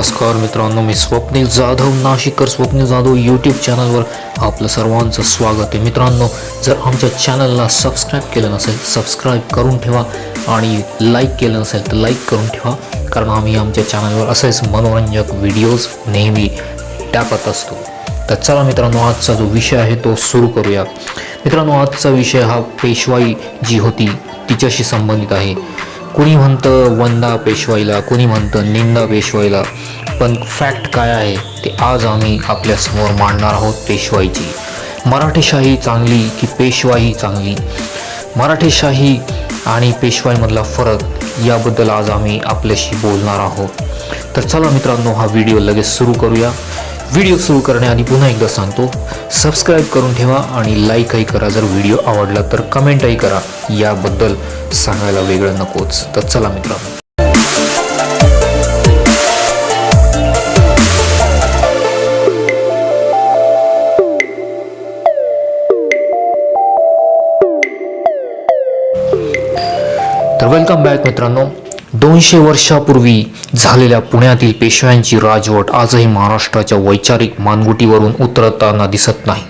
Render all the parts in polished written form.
नमस्कार मित्रांनो, मी स्वप्नील जाधव, नाशिककर स्वप्नील जाधव यूट्यूब चॅनलवर आपलं सर्वांचं स्वागत आहे. मित्रांनो, जर आमच्या चॅनलला सबस्क्राईब केलं नसेल सबस्क्राईब करून ठेवा आणि लाईक केलं नसेल तर लाईक करून ठेवा, कारण आम्ही आमच्या चॅनलवर असेच मनोरंजक व्हिडिओज नेहमी टाकत असतो. तर चला मित्रांनो, आजचा जो विषय आहे तो सुरू करूया. मित्रांनो, आजचा विषय हा पेशवाई जी होती तिच्याशी संबंधित आहे. कुणी म्हणतं वंदा पेशवाईला, कुणी म्हणतं निंदा पेशवाईला, पण फॅक्ट काय आहे ते आज आम्ही आपल्यासमोर मांडणार आहोत. पेशवाईची मराठेशाही चांगली की पेशवाई चांगली, मराठेशाही आणि पेशवाईमधला फरक याबद्दल आज आम्ही आपल्याशी बोलणार आहोत. तर चला मित्रांनो, हा व्हिडिओ लगेच सुरू करूया. व्हिडिओ सुरू करण्याआधी पुन्हा एकदा सांगतो, सबस्क्राईब करून ठेवा आणि लाईकही करा. जर व्हिडिओ आवडला तर कमेंटही करा, याबद्दल सांगायला वेगळं नकोच. तर चला मित्रांनो, तर वेलकम बॅक मित्रांनो. 200 वर्षापूर्वी झालेल्या पुण्यातील पेशव्यांची राजवट आजही महाराष्ट्राच्या वैचारिक मानगुटीवरून उतरताना दिसत नाही.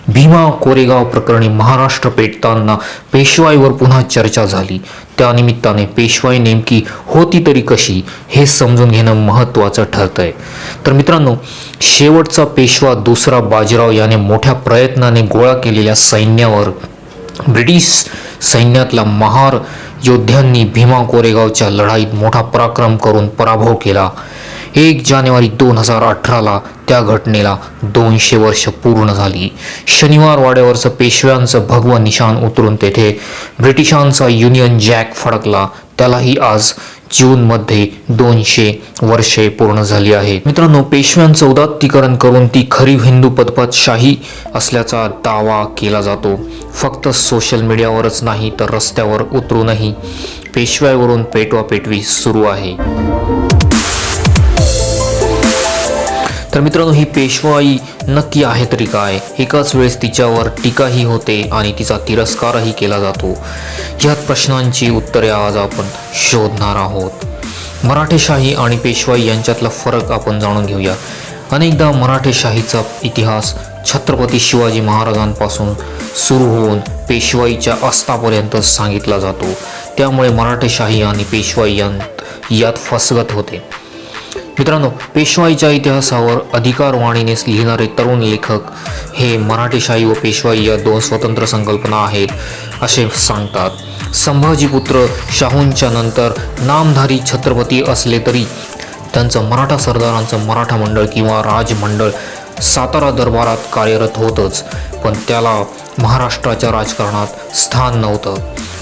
भीमा कोरेगाव प्रकरणी महाराष्ट्र पेटताना पेशवाईवर पुन्हा चर्चा झाली. त्यानिमित्ताने पेशवाई नेमकी होती तरी कशी हे समजून घेणं महत्त्वाचं ठरतंय. तर मित्रांनो, शेवटचा पेशवा दुसरा बाजीराव याने मोठ्या प्रयत्नाने गोळा केलेल्या सैन्यावर ब्रिटिश सैन्यातल्या महार योद्ध्यांनी भीमा कोरेगावच्या लढाईत मोठा पराक्रम करून पराभव केला. 1 जानेवारी 2018ला त्या घटनेला 200 वर्ष पूर्ण झाली. शनिवार वाड्यावरचं पेशव्यांचं भगवं निशाण उतरून तेथे ब्रिटिशांचा युनियन जॅक फडकला. त्यालाही आज जूनमध्ये 200 वर्षे पूर्ण झाली आहेत. मित्रांनो, पेशव्यांचं उदात्तीकरण करून ती खरी हिंदू पदपतशाही असल्याचा दावा केला जातो. फक्त सोशल मीडियावरच नाही तर रस्त्यावर उतरूनही पेशवाईवरून पेटवापेटवी सुरू आहे. तर मित्रांनो, ही पेशवाई नक्की आहे तरी काय? एकाच वेळेस तिच्यावर टीकाही होते आणि तिचा तिरस्कारही केला जातो. ह्यात प्रश्नांची उत्तरे आज आपण शोधणार आहोत. मराठेशाही आणि पेशवाई यांच्यातला फरक आपण जाणून घेऊया. अनेकदा मराठेशाहीचा इतिहास छत्रपती शिवाजी महाराजांपासून सुरू होऊन पेशवाईच्या अस्तापर्यंत सांगितला जातो. त्यामुळे मराठेशाही आणि पेशवाई यात फसगत होते. मित्रांनो, पेशवाईच्या इतिहासावर अधिकारवाणीने लिहिणारे तरुण लेखक हे मराठेशाही व पेशवाई या 2 स्वतंत्र संकल्पना आहेत असे सांगतात. संभाजीपुत्र शाहूंच्या नंतर नामधारी छत्रपती असले तरी त्यांचं मराठा सरदारांचं मराठा मंडळ किंवा राजमंडळ सातारा दरबारात कार्यरत होतंच, पण त्याला महाराष्ट्राच्या राजकारणात स्थान नव्हतं.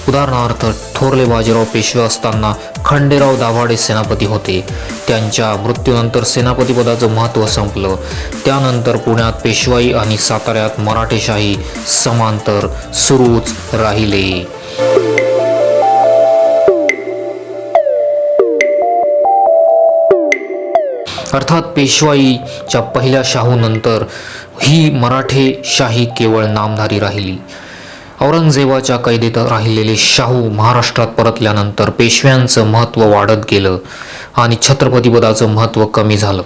उदाहरणार्थ, थोरले बाजीराव पेशवे असताना खंडेराव दाभाडे सेनापती होते. त्यांच्या मृत्यूनंतर सेनापतीपदाचं महत्त्व संपलं. त्यानंतर पुण्यात पेशवाई आणि साताऱ्यात मराठेशाही समांतर सुरूच राहिले. अर्थात पेशवाईच्या पहिल्या शाहूनंतर ही मराठेशाही केवळ नामधारी राहिली. औरंगजेबाच्या कैदेत राहिलेले शाहू महाराष्ट्रात परतल्यानंतर पेशव्यांचं महत्त्व वाढत गेलं आणि छत्रपतीपदाचं महत्त्व कमी झालं.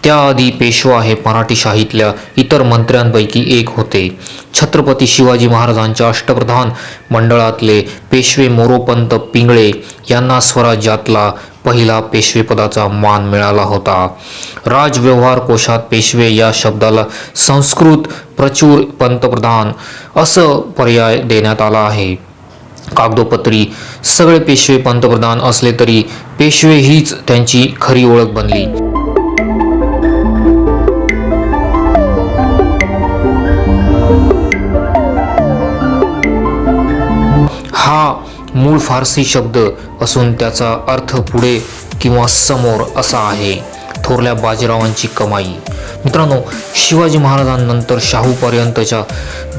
त्याआधी पेशवा हे मराठेशाहीतल्या इतर मंत्र्यांपैकी एक होते. छत्रपती शिवाजी महाराजांच्या अष्टप्रधान मंडळातले पेशवे मोरोपंत पिंगळे यांना स्वराज्यातला पहिला पेशवेपदाचा मान मिळाला होता. राजव्यवहार कोशात पेशवे या शब्दाला संस्कृत प्रचूर पंतप्रधान असं पर्याय देण्यात आला आहे. कागदोपत्री सगळे पेशवे पंतप्रधान असले तरी पेशवे हीच त्यांची खरी ओळख बनली. हा मूळ फारसी शब्द असून त्याचा अर्थ पुढे किंवा समोर असा आहे. थोरल्या बाजीरावांची कमाई. मित्रांनो, शिवाजी महाराजांनंतर शाहूपर्यंतच्या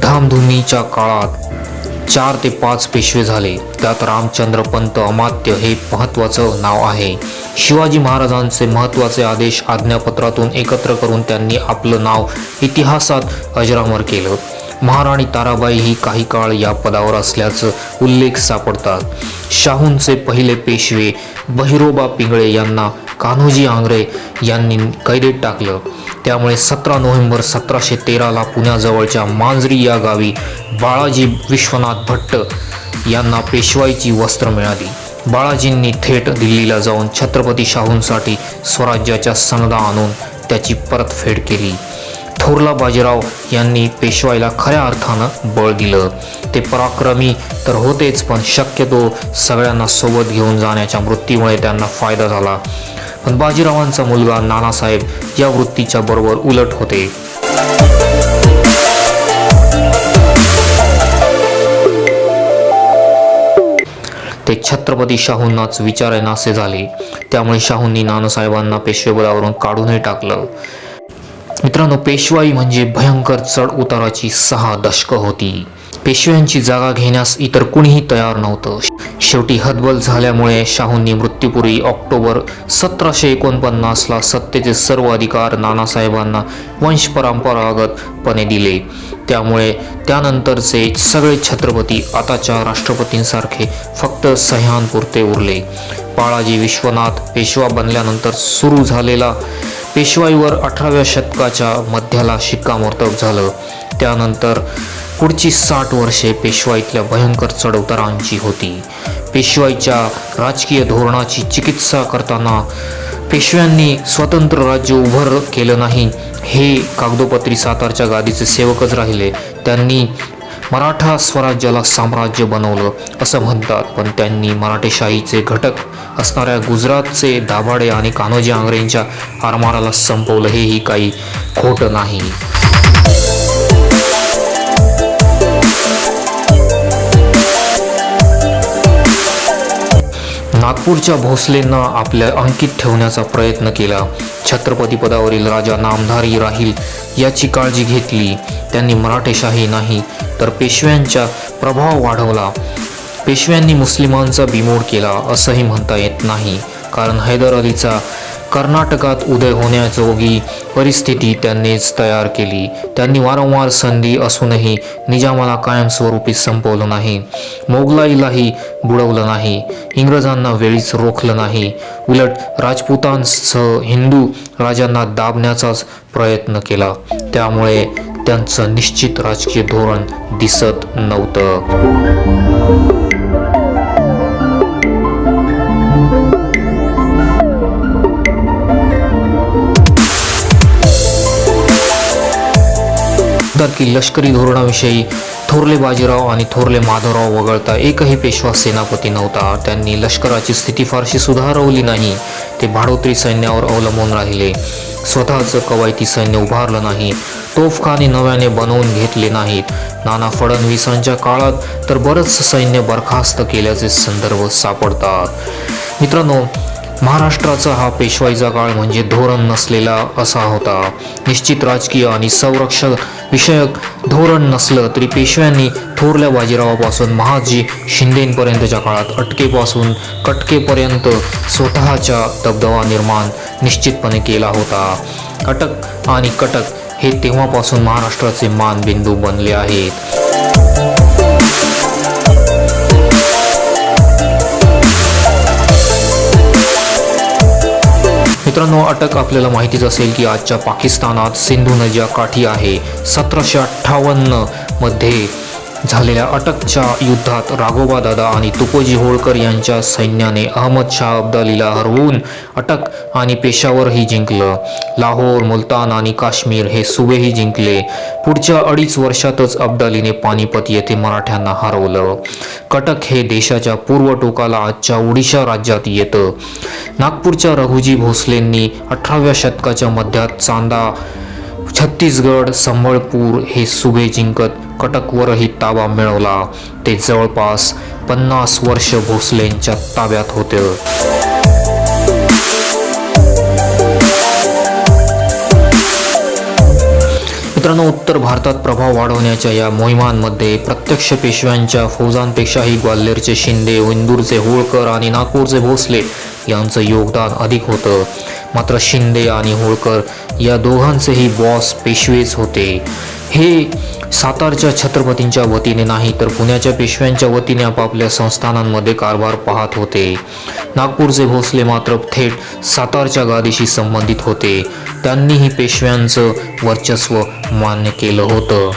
धामधुमीच्या काळात 4 ते 5 पेशवे झाले. त्यात रामचंद्र पंत अमात्य हे महत्त्वाचं नाव आहे. शिवाजी महाराजांचे महत्त्वाचे आदेश आज्ञापत्रातून एकत्र करून त्यांनी आपलं नाव इतिहासात अजरामर केलं. महाराणी ताराबाई ही काही काळ या पदावर असल्याचं उल्लेख सापडतात. शाहूंचे पहिले पेशवे बहिरोबा पिंगळे यांना कान्होजी आंग्रे यांनी कैदेत टाकलं. त्यामुळे 17 नोव्हेंबर 1713ला पुण्याजवळच्या मांजरी या गावी बाळाजी विश्वनाथ भट्ट यांना पेशवाईची वस्त्र मिळाली. बाळाजींनी थेट दिल्लीला जाऊन छत्रपती शाहूंसाठी स्वराज्याच्या सनदा आणून त्याची परतफेड केली. थोरला बाजीराव यांनी पेशवाईला खऱ्या अर्थानं बळ दिलं. ते पराक्रमी तर होतेच, पण शक्यतो सगळ्यांना सोबत घेऊन जाण्याच्या वृत्तीमुळे त्यांना फायदा झाला. पण बाजीरावांचा मुलगा नानासाहेब या वृत्तीच्या बरोबर उलट होते. ते छत्रपती शाहूंनाच विचारेनासे झाले. त्यामुळे शाहूंनी नानासाहेबांना पेशवेपदावरून काढूनही टाकलं. मित्रांनो, पेशवाई म्हणजे भयंकर चढ उताराची 6 दशकं होती. पेशव्यांची जागा घेण्यास इतर कुणीही तयार नव्हतं. शेवटी हतबल झाल्यामुळे शाहूंनी मृत्यूपूर्वी ऑक्टोबर 1749ला सत्तेचे सर्व अधिकार नानासाहेबांना वंशपरंपरागतपणे दिले. त्यामुळे त्यानंतरचे सगळे छत्रपती आताच्या राष्ट्रपतींसारखे फक्त सह्यांपुरते उरले. बाळाजी विश्वनाथ पेशवा बनल्यानंतर सुरू झालेला पेशवाईवर 18व्या शतकाच्या मध्याला शिक्कामोर्तब झालं. त्यानंतर पुढची 60 वर्षे पेशवाईतल्या भयंकर चढउतारांची होती. पेशवाईच्या राजकीय धोरणाची चिकित्सा करताना पेशव्यांनी स्वतंत्र राज्य उभं केलं नाही. हे कागदोपत्री सातारच्या गादीचे सेवकच राहिले. त्यांनी मराठा स्वराज्याला साम्राज्य बनवलं असं म्हणतात, पण त्यांनी मराठेशाहीचे घटक असणाऱ्या गुजरातचे दाभाडे आणि कान्होजी आंग्रेंच्या आरमाराला संपवलं. हेही काही खोटं नाही. नागपूरच्या भोसलेंना आपल्या अंकित ठेवण्याचा प्रयत्न केला. छत्रपती पदावरील राजा नामधारी राहील याची काळजी घेतली. त्यांनी मराठेशाही नाही तर पेशव्यांचा प्रभाव वाढवला. पेशव्यांनी मुस्लिमांचा बिमोड केला असंही म्हणता येत नाही, कारण हैदर अलीचा कर्नाटकात उदय होण्याजोगी परिस्थिती त्यांनीच तयार केली. त्यांनी वारंवार संधी असूनही निजामाला कायमस्वरूपी संपवलं नाही. मोगलाईलाही बुडवलं नाही. इंग्रजांना वेळीच रोखलं नाही. उलट राजपुतांसह हिंदू राजांना दाबण्याचाच प्रयत्न केला. त्यामुळे त्यांचं निश्चित राजकीय धोरण दिसत नव्हतं. की लष्करी धोरणाविषयी थोरले बाजीराव आणि थोरले माधवराव वगळता एकही पेशवा सेनापती नव्हता. त्यांनी लष्कराची स्थिती फारशी सुधारवली नाही. ते भाडोत्री सैन्यावर अवलंबून राहिले. स्वतःचं कवायती सैन्य उभारलं नाही. तोफखाने नव्याने बनवून घेतले नाहीत. नाना फडणवीसांच्या काळात तर बरंच सैन्य बरखास्त केल्याचे संदर्भ सापडतात. मित्रांनो, महाराष्ट्राचा हा पेशवाईचा काळ म्हणजे धोरण नसलेला असा होता. निश्चित राजकीय आणि संरक्षण विषयक धोरण नसलं तरी पेशव्यांनी थोरल्या बाजीरावापासून महाजी शिंदेंपर्यंतच्या काळात अटकेपासून कटकेपर्यंत स्वतःचा दबदबा निर्माण निश्चितपणे केला होता. अटक आणि कटक हे तेव्हापासून महाराष्ट्राचे मानबिंदू बनले आहेत. मित्रांनो, अटक आपल्याला माहितीच असेल की आजच्या पाकिस्तानात सिंधू नदीच्या काठी आहे. 1758 मध्ये झालेल्या अटकच्या युद्धात राघोबा दादा आणि तुकोजी होळकर यांच्या सैन्याने अहमद शाह अब्दालीला हरवून अटक आणि पेशावरही जिंकलं. लाहोर, मुलतान आणि काश्मीर हे सुबेही जिंकले. पुढच्या 2.5 वर्षातच अब्दालीने पानिपत येथे मराठ्यांना हरवलं. कटक हे देशाच्या पूर्व टोकाला आजच्या ओडिशा राज्यात येतं. नागपूरच्या रघुजी भोसलेंनी 18व्या शतकाच्या मध्यात चांदा, छत्तीसगड, संबळपूर हे सुबे जिंकत कटकवरही ताबा मिळवला. ते जवळपास 50 वर्ष भोसलेंच्या ताब्यात होते. मित्रांनो, उत्तर भारतात प्रभाव वाढवण्याच्या या मोहिमांमध्ये प्रत्यक्ष पेशव्यांच्या फौजांपेक्षाही ग्वाल्हेरचे शिंदे, इंदूरचे होळकर आणि नागपूरचे भोसले यांचं योगदान अधिक होतं. मात्र शिंदे आणि होळकर या दोघांचेही बॉस पेशवेच होते. हे सातारच्या छत्रपतींच्या वतीने नाही तर पुण्याच्या पेशव्यांच्या वतीने आपापल्या संस्थानांमध्ये कारभार पाहत होते. नागपूरचे भोसले मात्र थेट सातारच्या गादीशी संबंधित होते. त्यांनीही पेशव्यांचं वर्चस्व मान्य केलं होतं.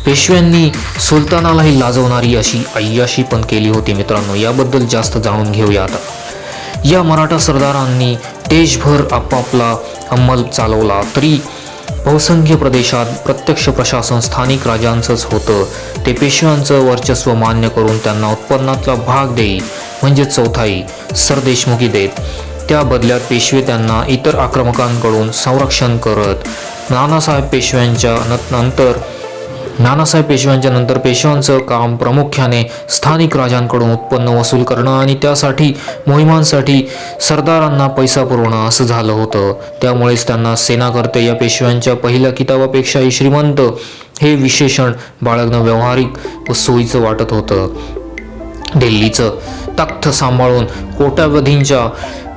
पेशव्यांनी सुलतानालाही लाजवणारी अशी अय्याशी पण केली होती. मित्रांनो, याबद्दल जास्त जाणून घेऊयात. या मराठा सरदारांनी देशभर आपापला अंमल चालवला तरी बहुसंख्य प्रदेशात प्रत्यक्ष प्रशासन स्थानिक राजांचंच होतं. ते पेशव्यांचं वर्चस्व मान्य करून त्यांना उत्पन्नातला भाग देई म्हणजे चौथाई सरदेशमुखी देत. त्या बदल्यात पेशवे त्यांना इतर आक्रमकांकडून संरक्षण करत. नानासाहेब पेशव्यांच्या नंतर पेशव्यांचं काम प्रामुख्याने स्थानिक राजांकडून उत्पन्न वसूल करणं आणि त्यासाठी मोहिमांसाठी सरदारांना पैसा पुरवणं असं झालं होतं. त्यामुळेच त्यांना सेनाकर्ते या पेशव्यांच्या पहिल्या किताबापेक्षाही श्रीमंत हे विशेषण बाळगणं व्यावहारिक व सोयीचं वाटत होतं. दिल्लीचं तख्त सांभाळून कोट्यावधींच्या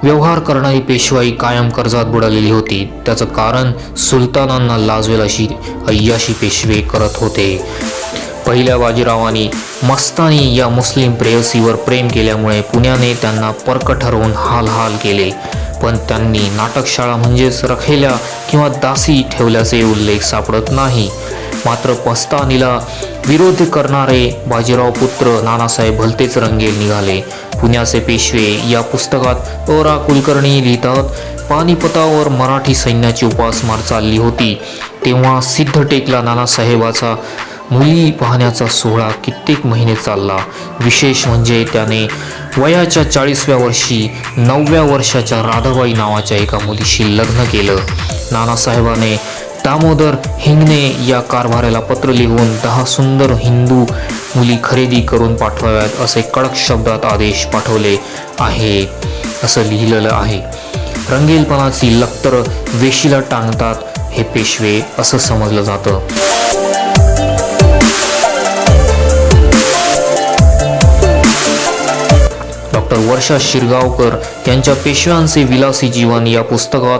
व्यवहार करणारी पेशवाई कायम कर्जात बुडालेली होती. त्याचं कारण सुलतानांना लाजवेल अशी अय्याशी पेशवे करत होते. पहिल्या बाजीरावांनी मस्तानी या मुस्लिम प्रेयसीवर प्रेम केल्यामुळे पुण्याने त्यांना परक ठरवून हाल केले. पण त्यांनी नाटकशाळा म्हणजेच रखेल्या किंवा दासी ठेवल्याचे उल्लेख सापडत नाही. मात्र मस्तानीला विरोध करणारे बाजीराव पुत्र नानासाहेब भलतेच रंगेल निघाले. पुण्याचे पेशवे या पुस्तकात अ.रा. कुलकर्णी लिहितात, पानिपतावर मराठी सैन्याची उपासमार चालली होती तेव्हा सिद्धटेकला नानासाहेबाचा मुली पाहण्याचा सोहळा कित्येक महिने चालला. विशेष म्हणजे त्याने वयाच्या 40व्या वर्षी 9व्या वर्षाच्या राधाबाई नावाच्या एका मुलीशी लग्न केलं. नानासाहेबाने दामोदर हिंगणे या कारभाऱ्याला पत्र लिहून 10 सुंदर हिंदू मुली खरेदी करून पाठवाव्यात असे कडक शब्दात आदेश पाठवले आहेत असं लिहिलेलं आहे. रंगेलपणाची लक्तर वेशीला टांगतात हे पेशवे असं समजलं जातं. डॉक्टर वर्षा शिरगावकर यांच्या पेशव्यांचे विलासी जीवन या पुस्तकात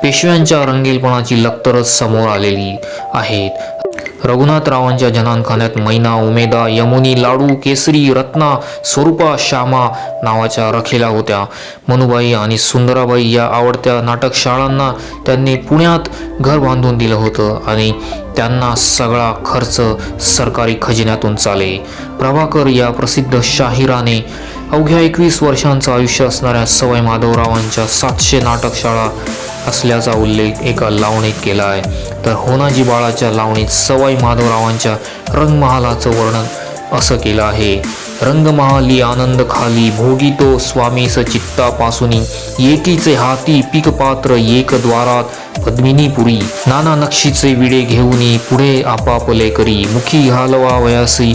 पेशव्यांच्या रंगेलपणाची लक्तरच समोर आलेली आहेत. रघुनाथरावांच्या जनानखान्यात मैना, उमेदा, यमुनी, लाडू, केसरी, रत्ना, स्वरूपा, श्यामा नावाच्या रखेल्या होत्या. मनुबाई आणि सुंदराबाई या आवडत्या नाटकशाळांना त्यांनी पुण्यात घर बांधून दिलं होतं आणि त्यांना सगळा खर्च सरकारी खजिन्यातून चाले. प्रभाकर या प्रसिद्ध शाहिराने अवघ्या 21 वर्षांचं आयुष्य असणाऱ्या सवाई माधवरावांच्या 700 नाटकशाळा असल्याचा उल्लेख एका लावणीत केला आहे. तर होनाजी बाळाच्या लावणीत सवाई माधवरावांच्या रंगमहालाचं वर्णन असं केलं आहे. रंगमहाली आनंद खाली भोगितो स्वामीस चित्तापासुनी एकीचे हाती पीक पात्र एक द्वारात पद्मिनीपुरी नाना नक्षीचे विडे घेऊनी पुढे आपापले करी मुखी घालवा वयासी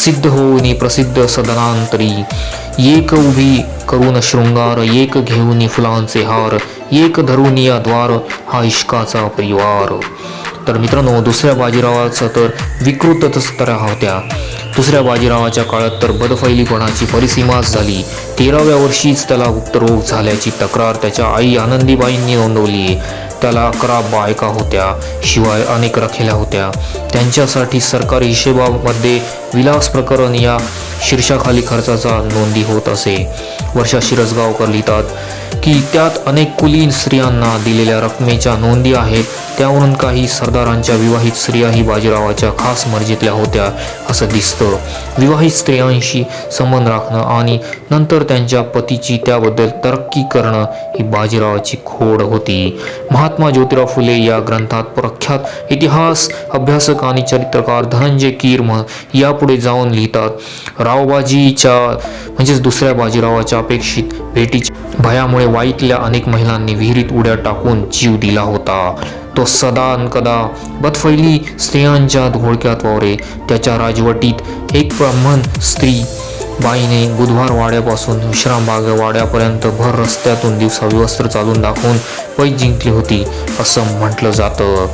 सिद्ध होऊनी प्रसिद्ध सदनांतरी एक उभी करून शृंगार एक घेऊनी फुलांचे हार एक धरुनिया द्वार हा इश्काचा परिवार. तर मित्रांनो, दुसऱ्या बाजीरावाचा तर विकृतच तऱ्हा होत्या. दुसऱ्या बाजीरावाच्या काळात तर बदफैलीपणाची परिसीमाच झाली. 13व्या वर्षीच त्याला गुप्तरोग झाल्याची तक्रार त्याच्या आई आनंदीबाईंनी नोंदवली. त्याला 11 बायका होत्या, शिवाय अनेक रखेल्या होत्या. त्यांच्यासाठी सरकारी हिशेबामध्ये विलास प्रकरण या शीर्षाखाली खर्चाचा नोंदी होत असे. वर्षा शिरसगावकर लिहितात की त्यात अनेक कुलीन स्त्रियांना दिलेल्या रकमेच्या नोंदी आहेत. त्यावरून काही सरदारांच्या विवाहित स्त्रियाही बाजीरावाच्या खास मर्जीतल्या होत्या असं दिसतं. विवाहित स्त्रियांशी संबंध राखणं आणि नंतर त्यांच्या पतीची त्याबद्दल तरक्की करणं ही बाजीरावाची खोड होती. महात्मा ज्योतिराव फुले या ग्रंथात प्रख्यात इतिहास अभ्यासक आणि चरित्रकार धनंजय कीर यापुढे जाऊन लिहितात, रावबाजीच्या म्हणजेच दुसऱ्या बाजीरावाच्या अपेक्षित भेटीच्या भयामुळे वाईतल्या अनेक महिलांनी विहिरीत उड्या टाकून जीव दिला होता. तो सदा न कदा बदफैली स्त्रियांच्या घोळक्यात वावरे. त्याच्या राजवटीत एक ब्राह्मण स्त्री बाईने बुधवार वाड्यापासून विश्रामबाग वाड्यापर्यंत भर रस्त्यातून दिवसा विवस्त्र चालून दाखवून पैज जिंकली होती असं म्हटलं जातं.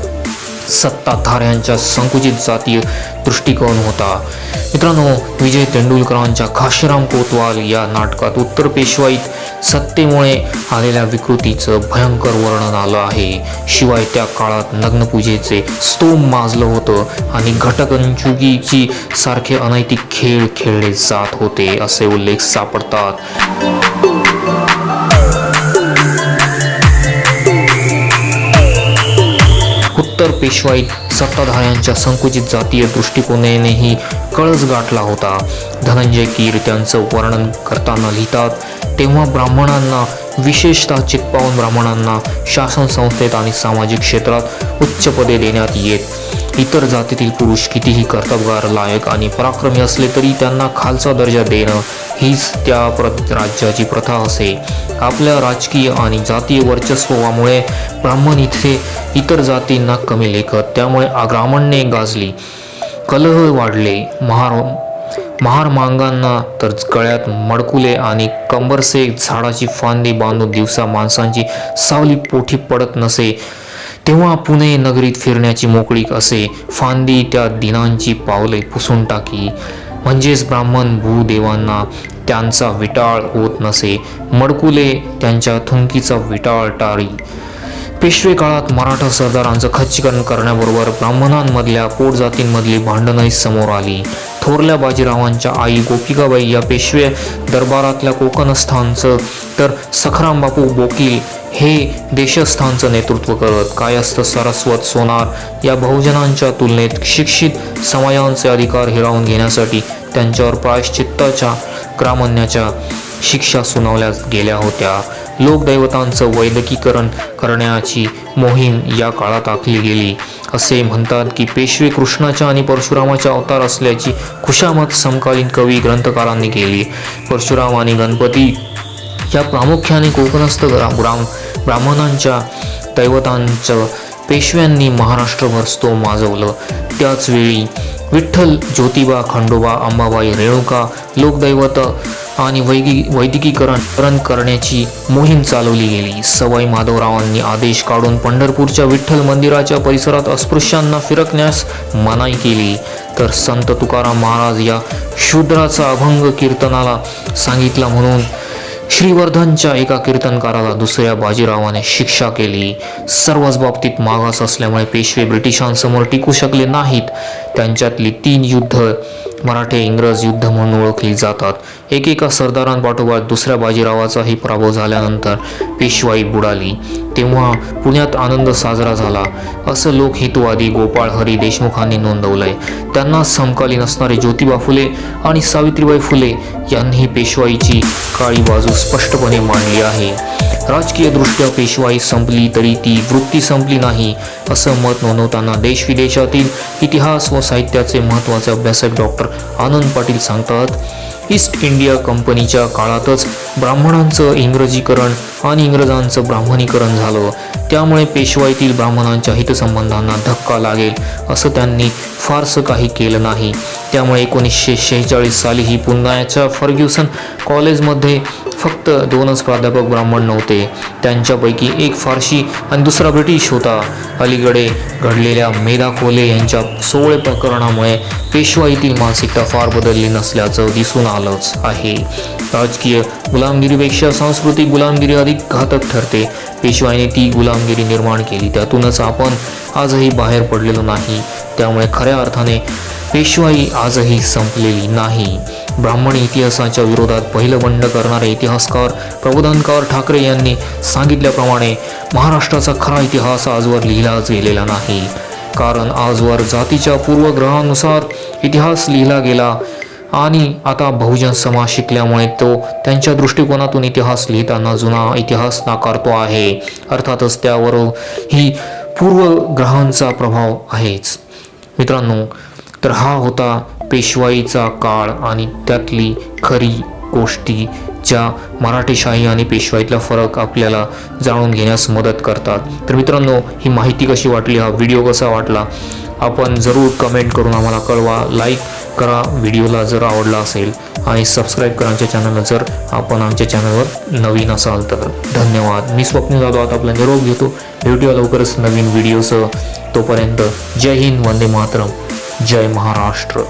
सत्ताधाऱ्यांचा संकुचित जातीय दृष्टिकोन होता. मित्रांनो, विजय तेंडुलकरांच्या घाशीराम कोतवाल या नाटकात उत्तर पेशवाईत सत्तेमुळे आलेल्या विकृतीचं भयंकर वर्णन आलं आहे. शिवाय त्या काळात नग्नपूजेचे स्तोम माजलं होतं आणि घटकंचुकीची सारखे अनैतिक खेळ खेळले जात होते असे उल्लेख सापडतात. उत्तर पेशवाईत सत्ताधाऱ्यांच्या संकुचित जातीय दृष्टिकोनानेही कळस गाठला होता. धनंजय कीर त्यांचं वर्णन करताना लिहितात, तेव्हा ब्राह्मणांना, विशेषतः चित्पावन ब्राह्मणांना शासन संस्थेत आणि सामाजिक क्षेत्रात उच्च पदे देण्यात येत. इतर जातीतील पुरुष कितीही कर्तबगार, लायक आणि पराक्रमी असले तरी त्यांना खालचा दर्जा देणं हीच त्या राज्याची प्रथा असे. आपल्या राजकीय आणि जातीय वर्चस्वामुळे ब्राह्मण इतर जातींना कमी लेखत, त्यामुळे अग्रामण्ये गाजली, कलह वाढले. महारमांगांना तर गळ्यात मडकुले आणि कंबरसे झाडाची फांदी बांधून दिवसा माणसांची सावली पोटी पडत नसे, तेव्हा पुणे नगरीत फिरण्याची मोकळीक असे. फांदी त्या दिनांची पावले पुसून टाकी, म्हणजेच ब्राह्मण भूदेवांना त्यांचा विटाळ होत नसे, मडकुले त्यांच्या थुंकीचा विटाळ टाळी. पेशवे काळात मराठा सरदारांचं खच्चीकरण करण्याबरोबर ब्राह्मणांमधल्या पोटजातींमधली भांडणही समोर आली. थोरल्या बाजीरावांच्या आई गोपिकाबाई या पेशवे दरबारातल्या कोकणस्थांचं तर सखारामबापू बोकील हे देशस्थांचं नेतृत्व करत. कायस्थ सारस्वत सोनार या बहुजनांच्या तुलनेत शिक्षित समाजांचे अधिकार हिरावून घेण्यासाठी त्यांच्यावर प्रायश्चित्ताच्या ग्रामन्याच्या शिक्षा सुनावल्या गेल्या होत्या. लोकदैवतांचं वैदिकीकरण करण्याची मोहीम या काळात आखली गेली. असे म्हणतात की पेशवे कृष्णाच्या आणि परशुरामाचा अवतार असल्याची खुशामत समकालीन कवी ग्रंथकारांनी केली. परशुराम आणि गणपती या प्रामुख्याने कोकणस्थ ब्राह्मणांच्या दैवतांचं पेशव्यांनी महाराष्ट्रभर स्तोम माजवलं. त्याचवेळी विठ्ठल, ज्योतिबा, खंडोबा, अंबाबाई, रेणुका लोकदैवत आणि वैदिकीकरण करण्याची मोहीम चालवली गेली. सवाई माधवरावांनी आदेश काढून पंढरपूरच्या विठ्ठल मंदिराच्या परिसरात अस्पृश्यांना फिरकण्यास मनाई केली. तर संत तुकाराम महाराज या शूद्राचा अभंग कीर्तनाला सांगितला म्हणून श्रीवर्धनच्या एका कीर्तनकाराला दुसऱ्या बाजीरावाने शिक्षा केली. सर्वच बाबतीत मागास असल्यामुळे पेशवे ब्रिटिशांसमोर टिकू शकले नाहीत. त्यांच्यातली 3 युद्ध मराठे इंग्रज युद्ध म्हणून ओळखली जातात. एकेका सरदारांपाठोपाठ दुसऱ्या बाजीरावाचाही पराभव झाल्यानंतर पेशवाई बुडाली. तेव्हा पुण्यात आनंद साजरा झाला असं लोकहितवादी गोपाळ हरी देशमुखांनी नोंदवलंय. त्यांना समकालीन असणारे ज्योतिबा फुले आणि सावित्रीबाई फुले यांनी पेशवाईची काळी बाजू स्पष्टपणे मांडली आहे. राजकीयदृष्ट्या पेशवाई संपली तरी ती वृत्ती संपली नाही असं मत नोंदवताना देश-विदेशातील इतिहास व साहित्याचे महत्त्वाचे अभ्यासक डॉक्टर आनंद पाटील सांगतात, ईस्ट इंडिया कंपनीच्या काळातच ब्राह्मणांचं इंग्रजीकरण आणि इंग्रजांचं ब्राह्मणीकरण झालं. त्यामुळे पेशवाईतील ब्राह्मणांच्या हितसंबंधांना धक्का लागेल असं त्यांनी फारसं काही केलं नाही. त्यामुळे 1946 सालीही पुण्याच्या फर्ग्युसन कॉलेजमध्ये फक्त 2च प्राध्यापक ब्राह्मण नव्हते. त्यांच्यापैकी एक फारसी आणि दुसरा ब्रिटिश होता. अलीकडे घडलेल्या मेधा खोले यांच्या 16 प्रकरणामुळे पेशवाईतील मानसिकता फार बदलली नसल्याचं दिसून आलंच आहे. राजकीय गुलामगिरीपेक्षा सांस्कृतिक गुलामगिरी अधिक घातक ठरते. पेशवाईने ती गुलामगिरी निर्माण केली, त्यातूनच आपण आजही बाहेर पडलेलो नाही. त्यामुळे खऱ्या अर्थाने पेशवाई आजही संपलेली नाही. ब्राह्मणी इतिहासाच्या विरोधात पहिलं बंड करणारे इतिहासकार प्रबोधनकार ठाकरे यांनी सांगितल्याप्रमाणे महाराष्ट्राचा खरा इतिहास आजवर लिहिलाच गेलेला नाही. कारण आजवर जातीच्या पूर्वग्रहानुसार इतिहास लिहिला गेला आणि आता बहुजन समाज शिकल्यामुळे तो त्यांच्या दृष्टिकोनातून इतिहास लिहिताना जुना इतिहास नाकारतो आहे. अर्थातच त्यावर ही पूर्वग्रहांचा प्रभाव आहेच. मित्रांनो, तर हा होता पेशवाईचा काळ आणि त्यातली खरी गोष्टी ज्या मराठेशाही आणि पेशवाईतला फरक आपल्याला जाणून घेण्यास मदत करतात. तर मित्रांनो, ही माहिती कशी वाटली, हा व्हिडिओ कसा वाटला, आपण जरूर कमेंट करून आम्हाला कळवा. लाईक करा व्हिडिओला जर आवडला असेल आणि सबस्क्राईब करा आमच्या चॅनलला जर आपण आमच्या चॅनलवर नवीन असाल तर. धन्यवाद. मी स्वप्नील जाधव आता आपला निरोप घेतो. भेटूया लवकरच नवीन व्हिडिओसह. तोपर्यंत जय हिंद, वंदे मातरम, जय महाराष्ट्र.